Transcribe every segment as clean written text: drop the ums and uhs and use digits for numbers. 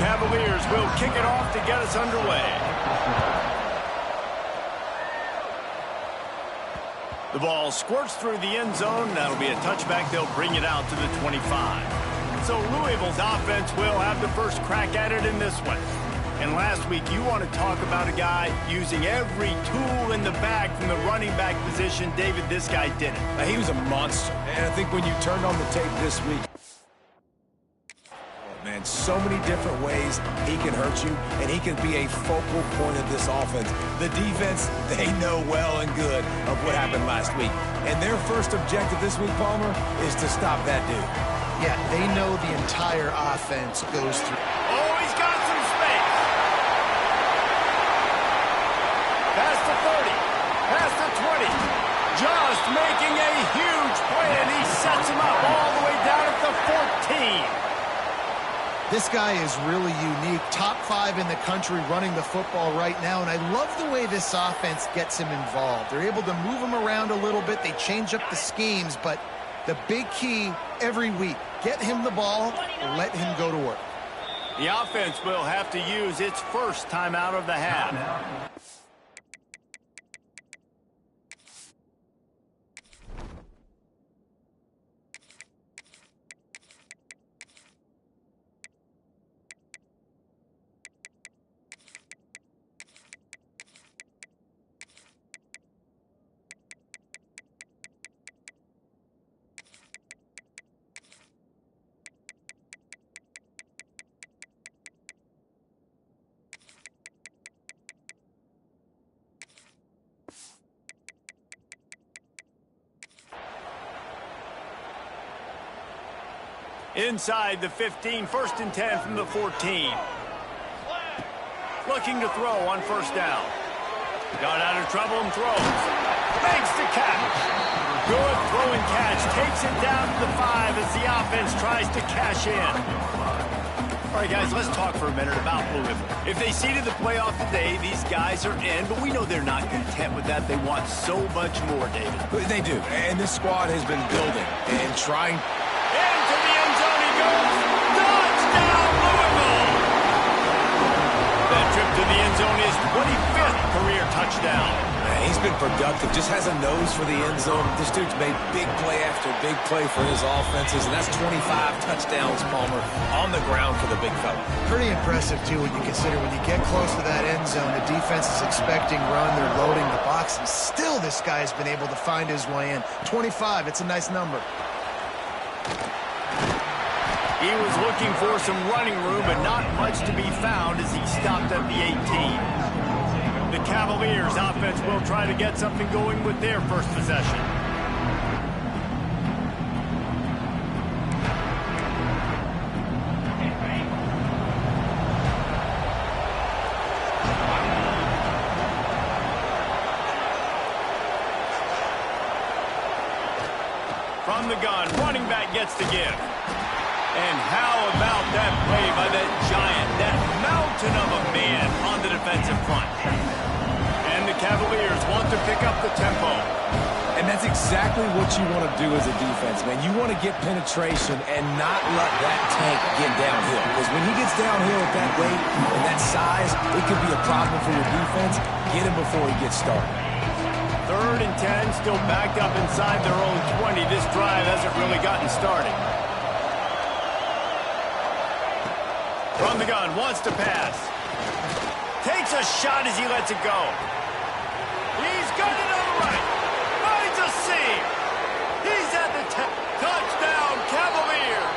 Cavaliers will kick it off to get us underway. The ball squirts through the end zone. That'll be a touchback. They'll bring it out to the 25. So Louisville's offense will have the first crack at it in this one. And last week, you want to talk about a guy using every tool in the bag from the running back position. David, this guy did it. He was a monster. And I think when you turned on the tape this week, man, so many different ways he can hurt you, and he can be a focal point of this offense. The defense, they know well and good of what happened last week. And their first objective this week, Palmer, is to stop that dude. Yeah, they know the entire offense goes through. Oh, he's got some space. Past the 30, past the 20. Just making a huge play, and he sets him up all the way down at the 14. This guy is really unique. Top 5 in the country running the football right now, and I love the way this offense gets him involved. They're able to move him around a little bit. They change up the schemes, but the big key every week, get him the ball, let him go to work. The offense will have to use its first timeout of the half. Inside the 15, 1st and 10 from the 14. Looking to throw on first down. Got out of trouble and throws. Makes the catch. Good throw and catch. Takes it down to the 5 as the offense tries to cash in. All right, guys, let's talk for a minute about Louisville. If they seeded the playoff today, these guys are in, but we know they're not content with that. They want so much more, David. They do, and this squad has been building and trying. Into the end zone he goes. Touchdown, Louisville! That trip to the end zone is 25th career touchdown. He's been productive, just has a nose for the end zone. This dude's made big play after big play for his offenses, and that's 25 touchdowns, Palmer, on the ground for the big fella. Pretty impressive, too, when you consider when you get close to that end zone, the defense is expecting run, they're loading the box, and still this guy has been able to find his way in. 25, it's a nice number. He was looking for some running room, but not much to be found as he stopped at the 18. The Cavaliers offense will try to get something going with their first possession. From the gun, running back gets the give. And how about that play by that giant, that mountain of a man on the defensive front? And the Cavaliers want to pick up the tempo. And that's exactly what you want to do as a defense, man. You want to get penetration and not let that tank get downhill. Because when he gets downhill at that weight and that size, it could be a problem for your defense. Get him before he gets started. 3rd and 10, still backed up inside their own 20. This drive hasn't really gotten started. From the gun, wants to pass. Takes a shot as he lets it go. He's got it on the right. Finds a seam. He's at the touchdown, Cavaliers.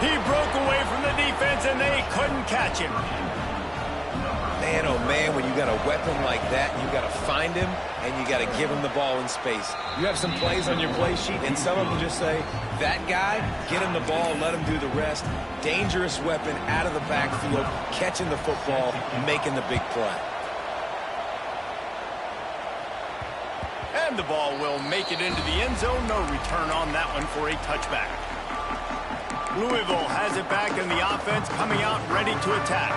He broke away from the defense, and they couldn't catch him. Man, oh man, when you got a weapon like that, you got to find him, and you got to give him the ball in space. You have some plays on your play sheet, and some of them just say, that guy, get him the ball, let him do the rest. Dangerous weapon out of the backfield, catching the football, making the big play. And the ball will make it into the end zone. No return on that one for a touchback. Louisville has it back in the offense, coming out ready to attack.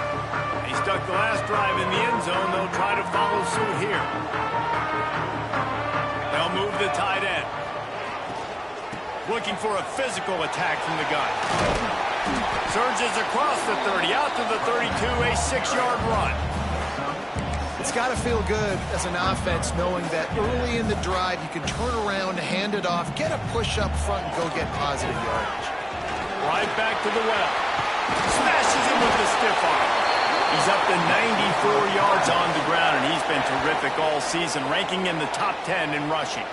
They stuck the last drive in the end zone. They'll try to follow suit here. They'll move the tight end. Looking for a physical attack from the gun. Surges across the 30, out to the 32, a 6-yard run. It's got to feel good as an offense knowing that early in the drive you can turn around, hand it off, get a push up front, and go get positive yardage. Right back to the well. Smashes him with the stiff arm. He's up to 94 yards on the ground, and he's been terrific all season, ranking in the top 10 in rushing.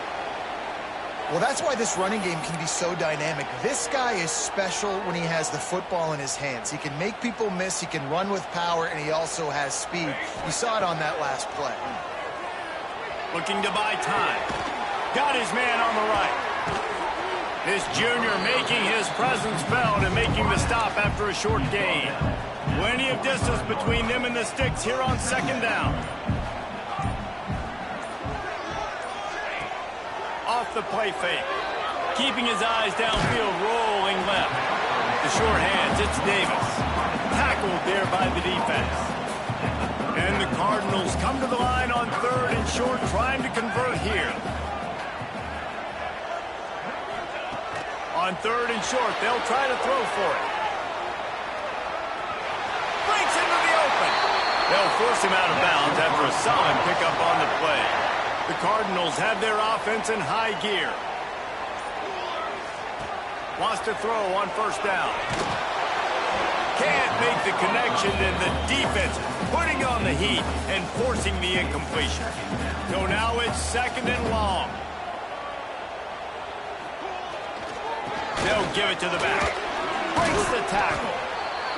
Well, that's why this running game can be so dynamic. This guy is special when he has the football in his hands. He can make people miss, he can run with power, and he also has speed. You saw it on that last play. Looking to buy time. Got his man on the right. This junior making his presence felt and making the stop after a short gain. Plenty of distance between them and the sticks here on 2nd down. Off the play fake. Keeping his eyes downfield, rolling left. The short hands, it's Davis. Tackled there by the defense. And the Cardinals come to the line on 3rd and short, trying to convert here. On 3rd and short, they'll try to throw for it. Breaks into the open. They'll force him out of bounds after a solid pickup on the play. The Cardinals have their offense in high gear. Wants to throw on 1st down. Can't make the connection, and the defense putting on the heat and forcing the incompletion. So now it's 2nd and long. They'll give it to the back. Breaks the tackle.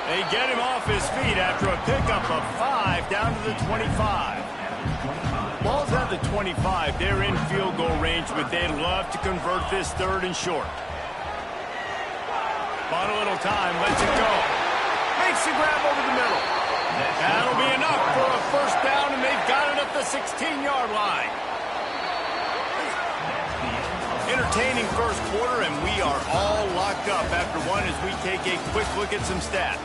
They get him off his feet after a pickup of 5 down to the 25. Ball's at the 25. They're in field goal range, but they'd love to convert this 3rd and short. Bought a little time, lets it go. Makes the grab over the middle. That'll be enough for a 1st down, and they've got it at the 16-yard line. Entertaining 1st quarter, and we are all locked up after one as we take a quick look at some stats.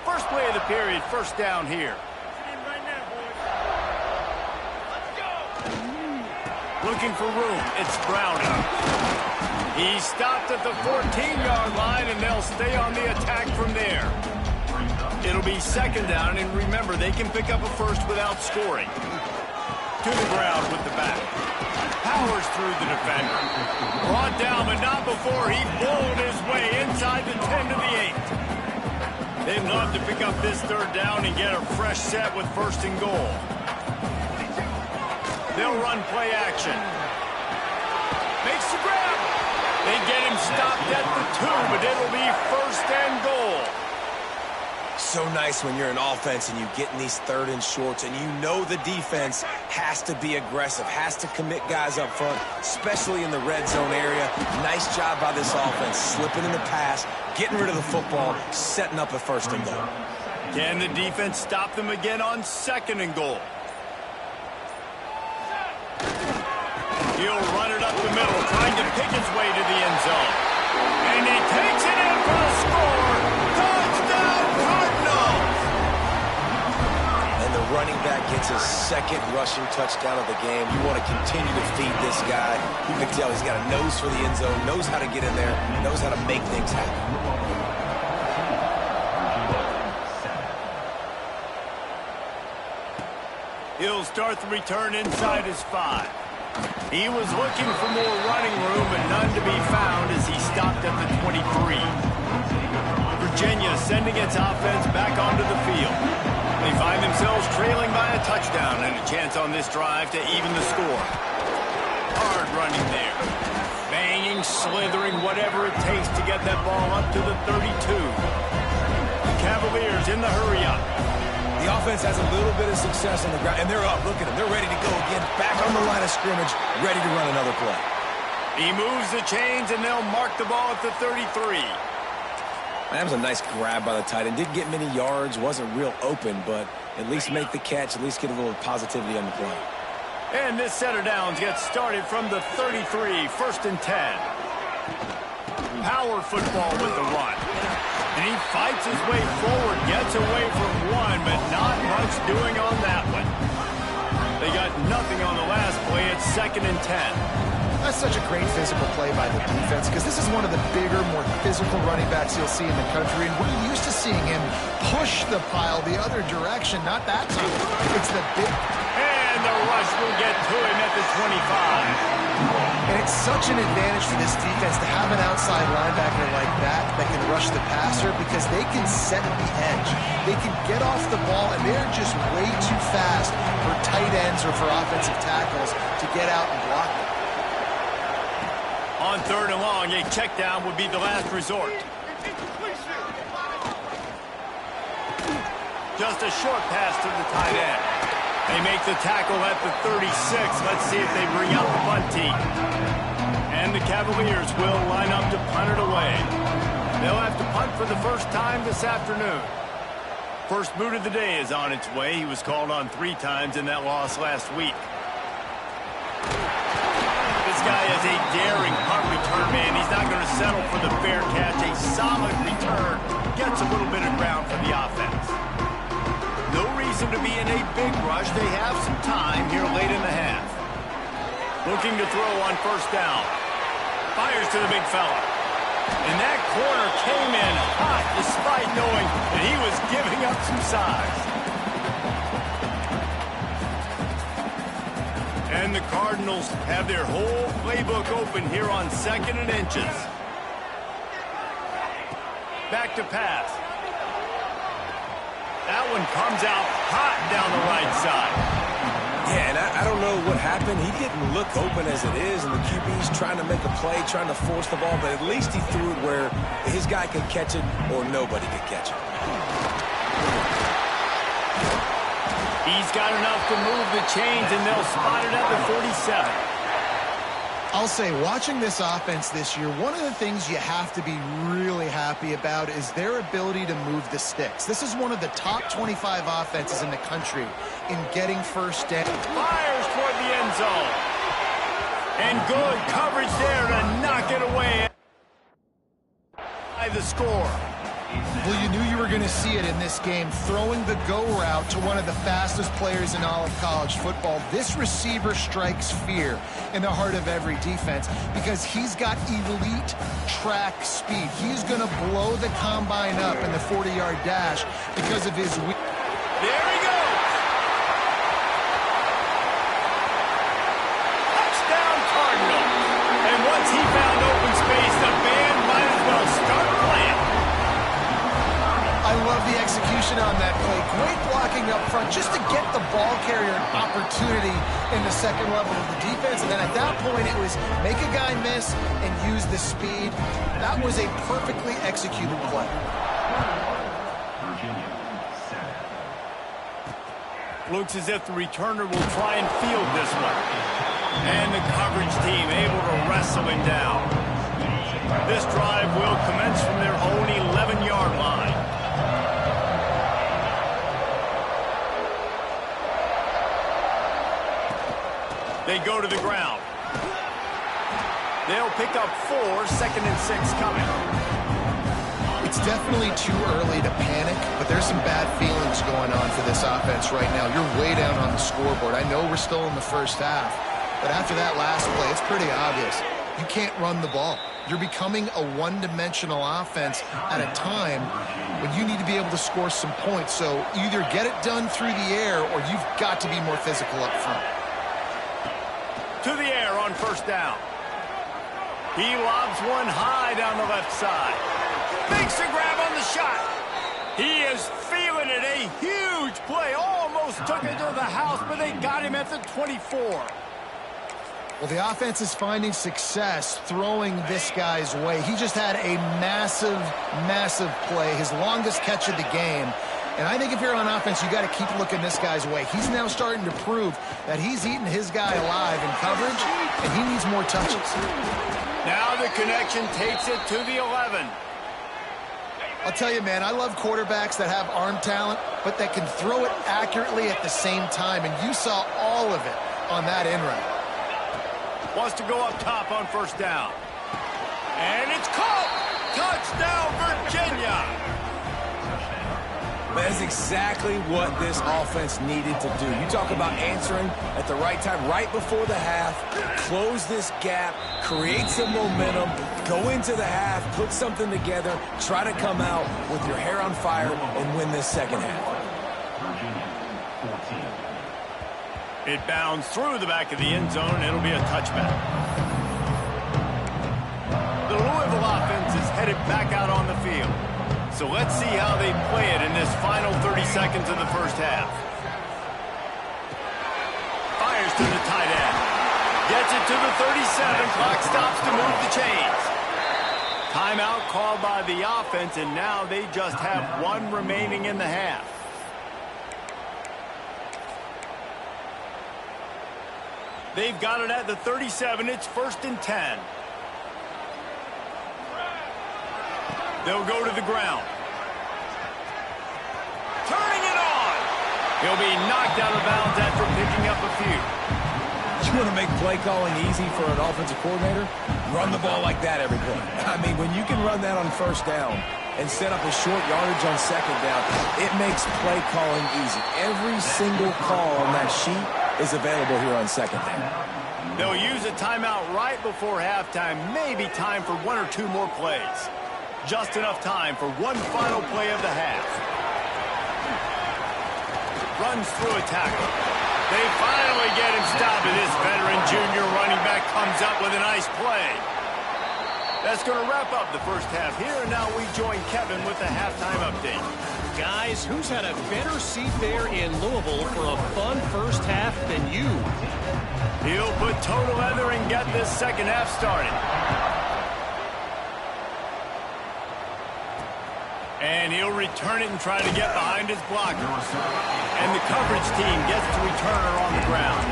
First play of the period, 1st down here. Looking for room, it's Browning. He's stopped at the 14-yard line, and they'll stay on the attack from there. It'll be 2nd down, and remember, they can pick up a 1st without scoring. To the ground with the back. Powers through the defender. Brought down, but not before he bowled his way inside the 10 to the 8. They'd love to pick up this 3rd down and get a fresh set with 1st and goal. They'll run play action. Makes the grab. They get him stopped at the 2, but it'll be 1st and goal. So nice when you're an offense and you get in these 3rd and shorts and you know the defense has to be aggressive, has to commit guys up front, especially in the red zone area. Nice job by this offense, slipping in the pass, getting rid of the football, setting up a 1st and goal. Can the defense stop them again on 2nd and goal? He'll run it up the middle, trying to pick his way to the end zone. And he takes it in for a score. Touchdown, Cardinals! And the running back gets his 2nd rushing touchdown of the game. You want to continue to feed this guy. You can tell he's got a nose for the end zone, knows how to get in there, knows how to make things happen. He'll start the return inside his 5. He was looking for more running room, but none to be found as he stopped at the 23. Virginia sending its offense back onto the field. They find themselves trailing by a touchdown and a chance on this drive to even the score. Hard running there. Banging, slithering, whatever it takes to get that ball up to the 32. The Cavaliers in the hurry-up. The offense has a little bit of success on the ground, and they're up. Look at them. They're ready to go again. Back on the line of scrimmage, ready to run another play. He moves the chains, and they'll mark the ball at the 33. That was a nice grab by the tight end. Didn't get many yards, wasn't real open, but at least make the catch, at least get a little positivity on the play. And this set of downs gets started from the 33, 1st and 10. Power football with the run. And he fights his way forward, gets away from one, but not defense doing on that one? They got nothing on the last play. It's 2nd and 10. That's such a great physical play by the defense because this is one of the bigger, more physical running backs you'll see in the country, and we're used to seeing him push the pile the other direction. Not that time. It's the big... And the rush will get to him at the 25. And it's such an advantage for this defense to have an outside linebacker like that can rush the passer because they can set the edge. They can get off the ball, and they're just way too fast for tight ends or for offensive tackles to get out and block them. On 3rd and long, a check down would be the last resort. Just a short pass to the tight end. They make the tackle at the 36. Let's see if they bring out the punt team. And the Cavaliers will line up to punt it away. They'll have to punt for the first time this afternoon. First boot of the day is on its way. He was called on 3 times in that loss last week. This guy is a daring punt return man. He's not going to settle for the fair catch. A solid return gets a little bit of ground for the offense. No reason to be in a big rush. They have some time here late in the half. Looking to throw on 1st down. Fires to the big fella. And that corner came in hot despite knowing that he was giving up some size. And the Cardinals have their whole playbook open here on 2nd and inches. Back to pass. That one comes out hot down the right side. Yeah, and I don't know what happened. He didn't look open as it is, and the QB's trying to make a play, trying to force the ball, but at least he threw it where his guy could catch it or nobody could catch it. He's got enough to move the chains, and they'll spot it at the 47. I'll say, watching this offense this year, one of the things you have to be really happy about is their ability to move the sticks. This is one of the top 25 offenses in the country in getting first down. Fires toward the end zone. And good coverage there to knock it away by the score. Well, you knew you were going to see it in this game, throwing the go route to one of the fastest players in all of college football. This receiver strikes fear in the heart of every defense because he's got elite track speed. He's going to blow the combine up in the 40-yard dash because of his... There he goes! Touchdown Cardinals! And once he found open space, the band might as well start playing. I love the execution on that play. Great blocking up front just to get the ball carrier an opportunity in the second level of the defense. And then at that point, it was make a guy miss and use the speed. That was a perfectly executed play. Looks as if the returner will try and field this one. And the coverage team able to wrestle him down. This drive will commence from their own 11-yard line. They go to the ground. They'll pick up 4, 2nd and 6 coming. It's definitely too early to panic, but there's some bad feelings going on for this offense right now. You're way down on the scoreboard. I know we're still in the first half, but after that last play, it's pretty obvious. You can't run the ball. You're becoming a one-dimensional offense at a time when you need to be able to score some points. So either get it done through the air or you've got to be more physical up front. To the air on 1st down. He lobs one high down the left side. Makes a grab on the shot. He is feeling it. A huge play. Almost took it to the house, but they got him at the 24. Well, the offense is finding success throwing this guy's way. He just had a massive, massive play, his longest catch of the game. And I think if you're on offense, you got to keep looking this guy's way. He's now starting to prove that he's eating his guy alive in coverage, and he needs more touches. Now the connection takes it to the 11. I'll tell you, man, I love quarterbacks that have arm talent, but that can throw it accurately at the same time. And you saw all of it on that in route. Wants to go up top on 1st down. And it's caught! Touchdown, Virginia! That's exactly what this offense needed to do. You talk about answering at the right time, right before the half, close this gap, create some momentum, go into the half, put something together, try to come out with your hair on fire and win this second half. It bounds through the back of the end zone. It'll be a touchback. The Louisville offense is headed back out on the field. So let's see how they play it in this final 30 seconds of the first half. Fires to the tight end. Gets it to the 37. Clock stops to move the chains. Timeout called by the offense, and now they just have one remaining in the half. They've got it at the 37. It's 1st and 10. They'll go to the ground. Turning it on. He'll be knocked out of bounds after picking up a few. You want to make play calling easy for an offensive coordinator? Run the ball like that every play. I mean, when you can run that on first down and set up a short yardage on second down, it makes play calling easy. Every single call on that sheet is available here on second down. They'll use a timeout right before halftime. Maybe time for one or two more plays. Just enough time for one final play of the half. Runs through a tackle. They finally get him stopped, and this veteran junior running back comes up with a nice play. That's going to wrap up the first half here, and now we join Kevin with the halftime update. Guys, who's had a better seat there in Louisville for a fun first half than you? He'll put total leather and get this second half started. And he'll return it and try to get behind his blocker. And the coverage team gets to return her on the ground.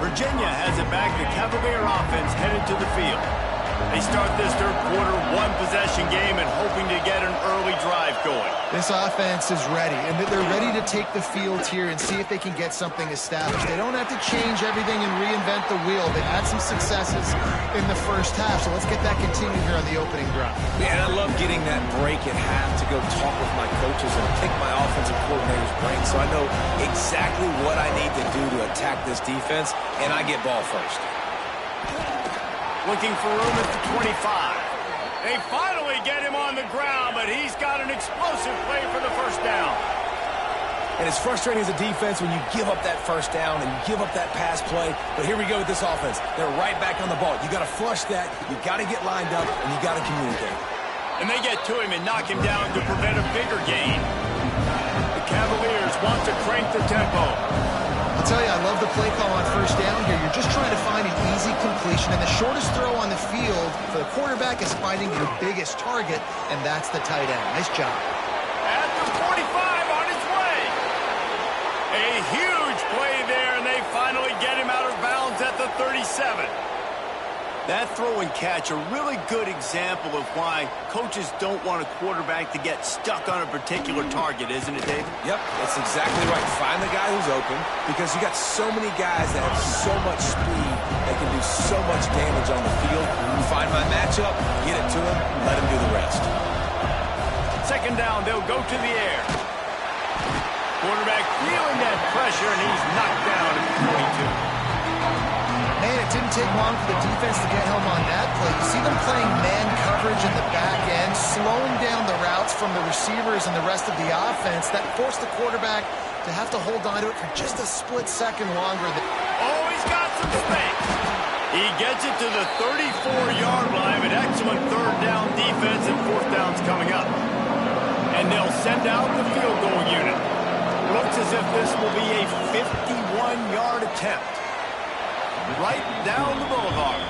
Virginia has it back. The Cavalier offense headed to the field. They start this third quarter one-possession game and hoping to get an early drive going. This offense is ready, and they're ready to take the field here and see if they can get something established. They don't have to change everything and reinvent the wheel. They've had some successes in the first half, so let's get that continued here on the opening drive. Man, I love getting that break at half to go talk with my coaches and pick my offensive coordinator's brain so I know exactly what I need to do to attack this defense, and I get ball first. Looking for room at the 25. They finally get him on the ground, but he's got an explosive play for the first down. And it's frustrating as a defense when you give up that first down and you give up that pass play. But here we go with this offense. They're right back on the ball. You got to flush that. You got to get lined up, and you got to communicate. And they get to him and knock him down to prevent a bigger gain. The Cavaliers want to crank the tempo. I'll tell you, I love the play call on first down here. You're just trying to find an easy completion, and the shortest throw on the field for the quarterback is finding your biggest target, and that's the tight end. Nice job. At the 45 on his way. A huge play there, and they finally get him out of bounds at the 37. That throw and catch, a really good example of why coaches don't want a quarterback to get stuck on a particular target, isn't it, David? Yep, that's exactly right. Find the guy who's open because you got so many guys that have so much speed that can do so much damage on the field. Find my matchup, get it to him, let him do the rest. Second down, they'll go to the air. Quarterback feeling that pressure, and he's knocked down at the 22. Man, it didn't take long for the defense to get home on that play. You see them playing man coverage in the back end, slowing down the routes from the receivers and the rest of the offense. That forced the quarterback to have to hold on to it for just a split second longer. Oh, he's got some space. He gets it to the 34-yard line. An excellent third down defense, and fourth down's coming up. And they'll send out the field goal unit. Looks as if this will be a 51-yard attempt. Right down the boulevard.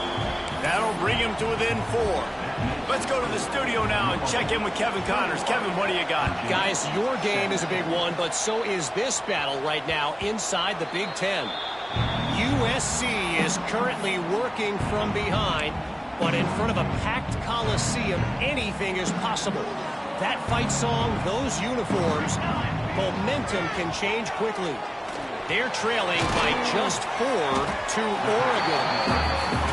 That'll bring him to within 4. Let's go to the studio now and check in with Kevin Connors. Kevin, what do you got? Guys, your game is a big one, but so is this battle right now inside the Big Ten. USC is currently working from behind, but in front of a packed Coliseum, anything is possible. That fight song, those uniforms, momentum can change quickly. They're trailing by just 4 to Oregon.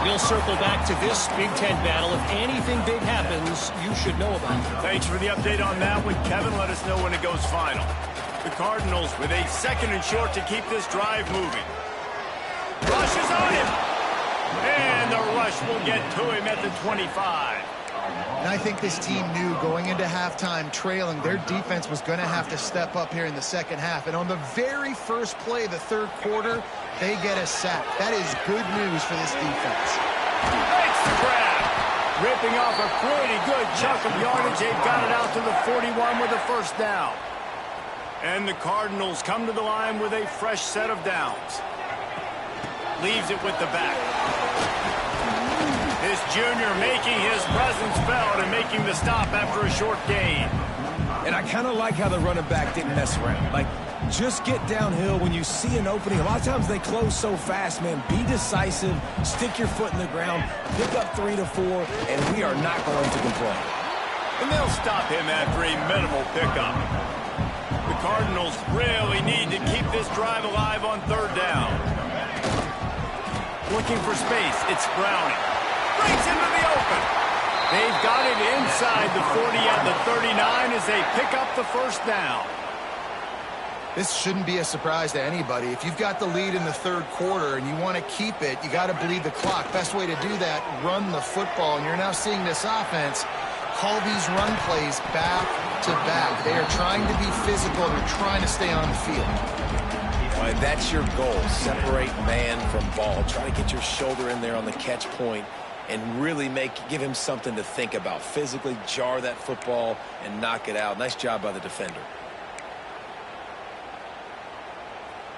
We'll circle back to this Big Ten battle. If anything big happens, you should know about it. Thanks for the update on that one, Kevin. Let us know when it goes final. The Cardinals with a 2nd and short to keep this drive moving. Rush is on him. And the rush will get to him at the 25. And I think this team knew going into halftime trailing, their defense was going to have to step up here in the second half. And on the very first play, the third quarter, they get a sack. That is good news for this defense. Makes the grab. Ripping off a pretty good chunk of yardage. They've got it out to the 41 with a first down. And the Cardinals come to the line with a fresh set of downs. Leaves it with the back. This junior making his presence felt and making the stop after a short gain. And I kind of like how the running back didn't mess around. Like, just get downhill when you see an opening. A lot of times they close so fast, man. Be decisive, stick your foot in the ground, pick up 3 to 4, and we are not going to complain. And they'll stop him after a minimal pickup. The Cardinals really need to keep this drive alive on third down. Looking for space, it's Browning. Brings into the open. They've got it inside the 40 at the 39 as they pick up the first down. This shouldn't be a surprise to anybody. If you've got the lead in the third quarter and you want to keep it, you got to bleed the clock. Best way to do that, run the football. And you're now seeing this offense call these run plays back to back. They are trying to be physical and they're trying to stay on the field. All right, that's your goal. Separate man from ball. Try to get your shoulder in there on the catch point and really give him something to think about. Physically jar that football and knock it out. Nice job by the defender.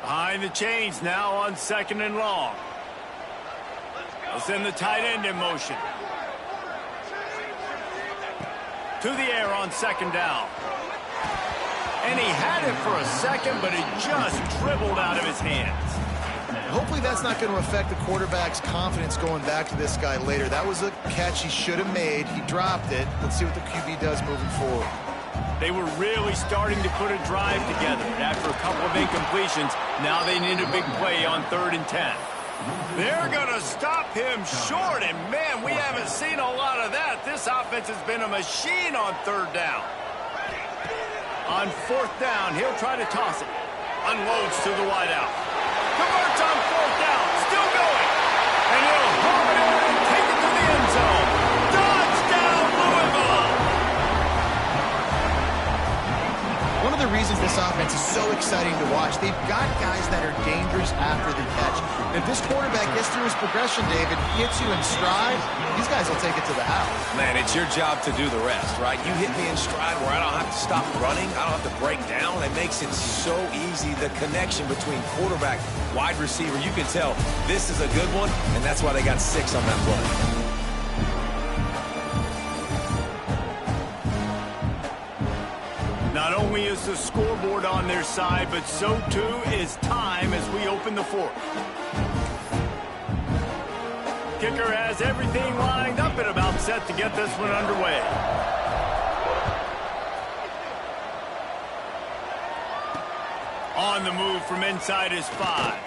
Behind the chains now on 2nd and long. They'll send the tight end in motion. To the air on 2nd down. And he had it for a second, but it just dribbled out of his hands. Hopefully that's not going to affect the quarterback's confidence going back to this guy later. That was a catch he should have made. He dropped it. Let's see what the QB does moving forward. They were really starting to put a drive together. After a couple of incompletions, now they need a big play on 3rd and 10. They're going to stop him short, and man, we haven't seen a lot of that. This offense has been a machine on 3rd down. On 4th down, he'll try to toss it. Unloads to the wideout. Converts on 4th down, still going. And he'll haul it in and take it to the end zone. Touchdown, Louisville! One of the reasons this offense is so exciting to watch, they've got guys that are dangerous after the catch. And if this quarterback gets through his progression, David, hits you in stride, these guys will take it to the house. Man, it's your job to do the rest, right? You hit me in stride where I don't have to stop running. I don't have to break down. It makes it so easy. The connection between quarterback, wide receiver, you can tell this is a good one, and that's why they got 6 on that play. Not only is the scoreboard on their side, but so too is time as we open the 4th. Kicker has everything lined up and about set to get this one underway. On the move from inside his 5.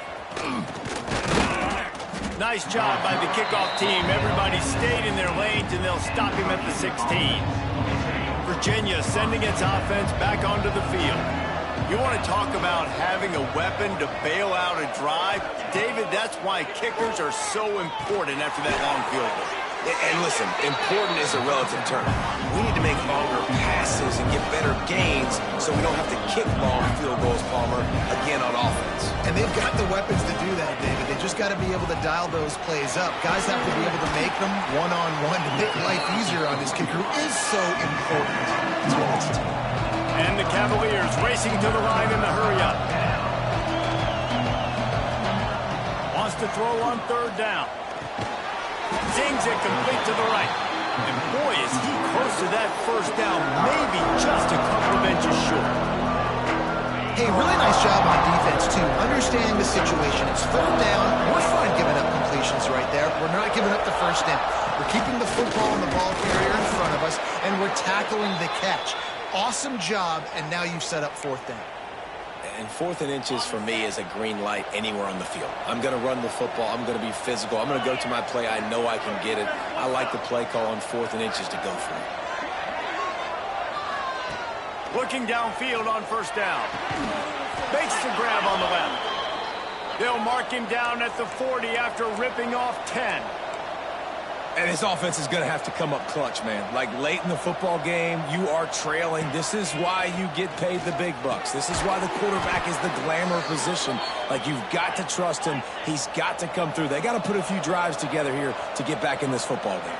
Nice job by the kickoff team. Everybody stayed in their lanes, and they'll stop him at the 16. Virginia sending its offense back onto the field. You want to talk about having a weapon to bail out a drive? David, that's why kickers are so important after that long field goal. And listen, important is a relative term. We need to make longer passes and get better gains so we don't have to kick long field goals, Palmer, again on offense. And they've got the weapons to do that, David. They just got to be able to dial those plays up. Guys have to be able to make them one-on-one to make life easier on this kicker, who is so important to this team. And the Cavaliers racing to the line in the hurry-up. Wants to throw on 3rd down. Zings it complete to the right. And boy, is he close to that first down, maybe just a couple of inches short. Hey, really nice job on defense, too. Understanding the situation. It's 3rd down. We're fine giving up completions right there. We're not giving up the first down. We're keeping the football and the ball carrier in front of us, and we're tackling the catch. Awesome job, and now you've set up 4th down. And 4th and inches for me is a green light anywhere on the field. I'm going to run the football. I'm going to be physical. I'm going to go to my play. I know I can get it. I like the play call on 4th and inches to go for it. Looking downfield on 1st down. Makes the grab on the left. They'll mark him down at the 40 after ripping off 10. And this offense is going to have to come up clutch, man. Like late in the football game, you are trailing. This is why you get paid the big bucks. This is why the quarterback is the glamour position. Like, you've got to trust him. He's got to come through. They got to put a few drives together here to get back in this football game.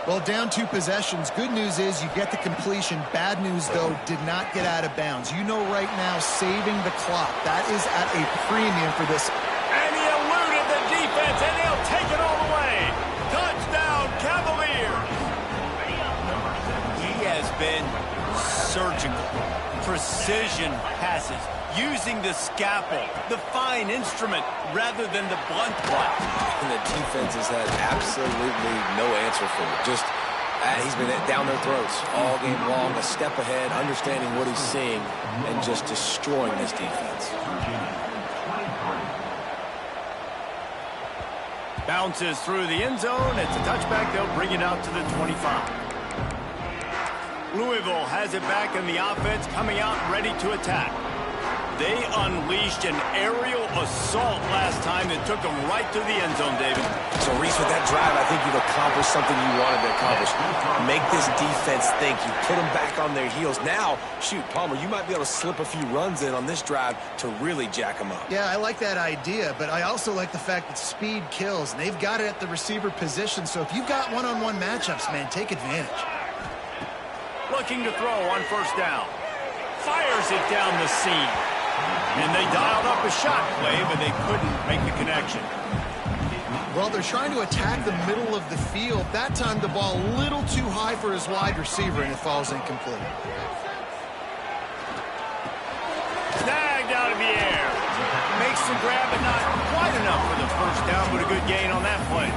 Well, down 2 possessions. Good news is you get the completion. Bad news, though, did not get out of bounds. You know right now, saving the clock. That is at a premium for this. And he eluded the defense, and he'll take it all the way. Touchdown, Cavaliers. He has been surgical. Precision passes, using the scalpel, the fine instrument, rather than the blunt one. And the defense has had absolutely no answer for it. Just, he's been down their throats all game long, a step ahead, understanding what he's seeing, and just destroying this defense. Bounces through the end zone. It's a touchback. They'll bring it out to the 25. Louisville has it back in the offense, coming out ready to attack. They unleashed an aerial assault last time that took them right to the end zone, David. So, Reese, with that drive, I think you've accomplished something you wanted to accomplish. Make this defense think. You put them back on their heels. Now, shoot, Palmer, you might be able to slip a few runs in on this drive to really jack them up. Yeah, I like that idea, but I also like the fact that speed kills, and they've got it at the receiver position. So if you've got one-on-one matchups, man, take advantage. Looking to throw on 1st down. Fires it down the seam. And they dialed up a shot play, but they couldn't make the connection. Well, they're trying to attack the middle of the field. That time the ball a little too high for his wide receiver, and it falls incomplete. Snagged out of the air. Makes the grab, but not quite enough for the 1st down, but a good gain on that play.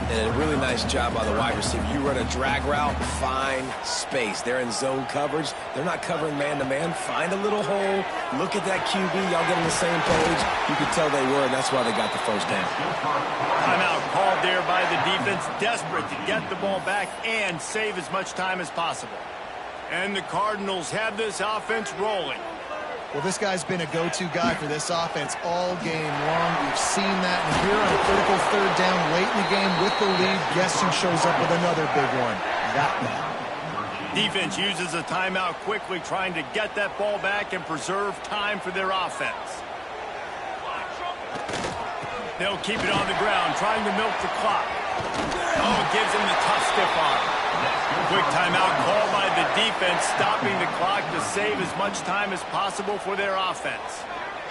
And a really nice job by the wide receiver. You run a drag route, find space. They're in zone coverage. They're not covering man-to-man. Find a little hole. Look at that QB. Y'all get on the same page. You could tell they were, and that's why they got the 1st down. Timeout called there by the defense, desperate to get the ball back and save as much time as possible. And the Cardinals have this offense rolling. Well, this guy's been a go-to guy for this offense all game long. We've seen that. And here on a critical 3rd down late in the game with the lead, guess who shows up with another big one? That man. Defense uses a timeout quickly, trying to get that ball back and preserve time for their offense. They'll keep it on the ground, trying to milk the clock. Oh, it gives him the tough stiff arm. Quick timeout called by the defense, stopping the clock to save as much time as possible for their offense.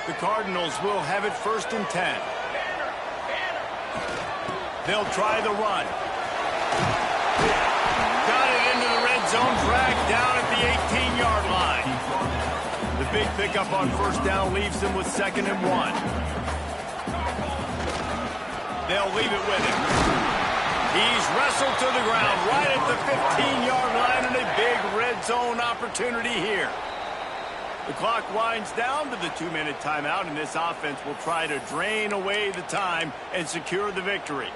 The Cardinals will have it 1st and 10. They'll try the run. Got it into the red zone, dragged down at the 18-yard line. The big pickup on 1st down leaves them with 2nd and 1. They'll leave it with him. He's wrestled to the ground right at the 15-yard line, and a big red zone opportunity here. The clock winds down to the 2-minute timeout, and this offense will try to drain away the time and secure the victory.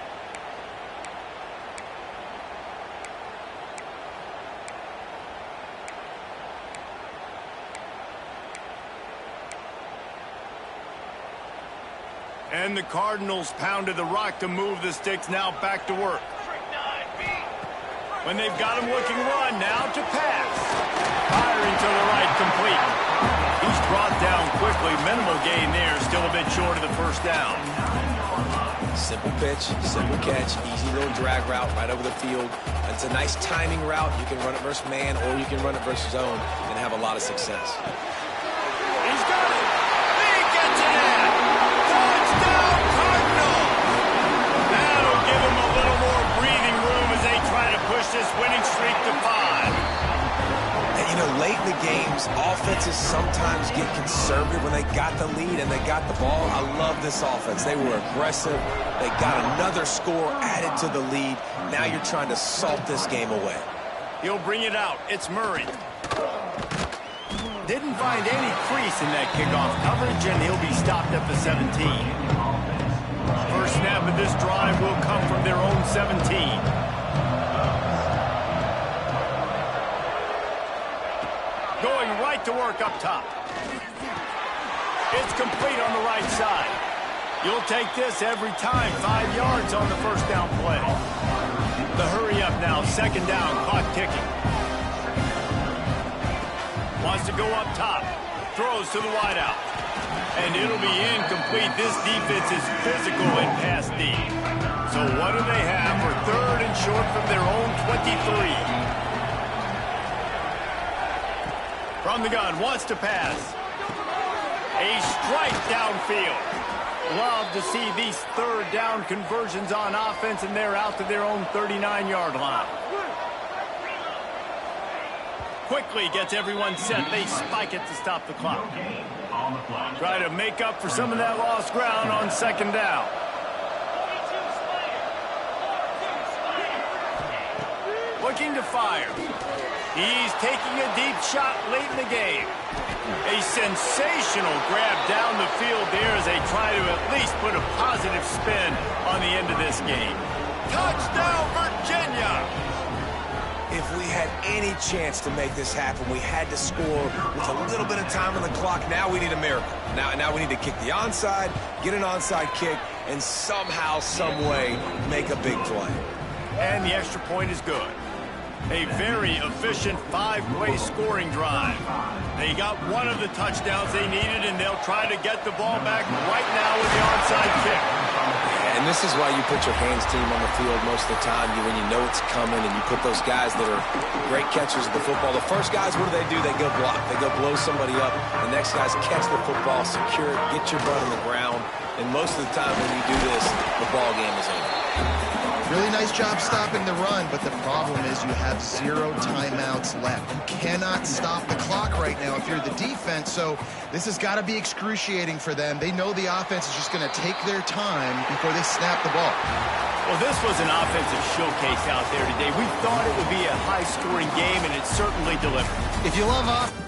And the Cardinals pounded the rock to move the sticks, now back to work. When they've got him looking run, now to pass. Firing to the right, complete. He's brought down quickly. Minimal gain there, still a bit short of the 1st down. Simple pitch, simple catch, easy little drag route right over the field. It's a nice timing route. You can run it versus man, or you can run it versus zone and have a lot of success. He's got it. He gets it in. Touchdown, Cardinals. That'll give him a little more breathing room as they try to push this winning streak to 5. And, you know, late in the games, offenses sometimes get conservative when they got the lead and they got the ball. I love this offense. They were aggressive. They got another score added to the lead. Now you're trying to salt this game away. He'll bring it out. It's Murray. They didn't find any crease in that kickoff coverage, and he'll be stopped at the 17. First snap of this drive will come from their own 17. Going right to work up top. It's complete on the right side. You'll take this every time. 5 yards on the first down play. The hurry up now. Second down. Clock ticking. Wants to go up top. Throws to the wideout. And it'll be incomplete. This defense is physical in pass deep. So what do they have for third and short from their own 23? From the gun. Wants to pass. A strike downfield. Love to see these third down conversions on offense, and they're out to their own 39-yard line. Quickly gets everyone set. They spike it to stop the clock. Try to make up for some of that lost ground on second down. Looking to fire. He's taking a deep shot late in the game. A sensational grab down the field there as they try to at least put a positive spin on the end of this game. Touchdown, Virginia! If we had any chance to make this happen, we had to score with a little bit of time on the clock. Now we need a miracle. Now we need to kick the onside, get an onside kick, and somehow, some way, make a big play. And the extra point is good. A very efficient five-way scoring drive. They got one of the touchdowns they needed, and they'll try to get the ball back right now with the onside kick. And this is why you put your hands team on the field most of the time, when you know it's coming, and you put those guys that are great catchers of the football. The first guys, what do? They go block. They go blow somebody up. The next guys catch the football, secure it, get your butt on the ground. And most of the time when you do this, the ball game is over. Really nice job stopping the run, but the problem is you have 0 timeouts left. You cannot stop the clock right now if you're the defense, so this has got to be excruciating for them. They know the offense is just going to take their time before they snap the ball. Well, this was an offensive showcase out there today. We thought it would be a high-scoring game, and it certainly delivered. If you love offense,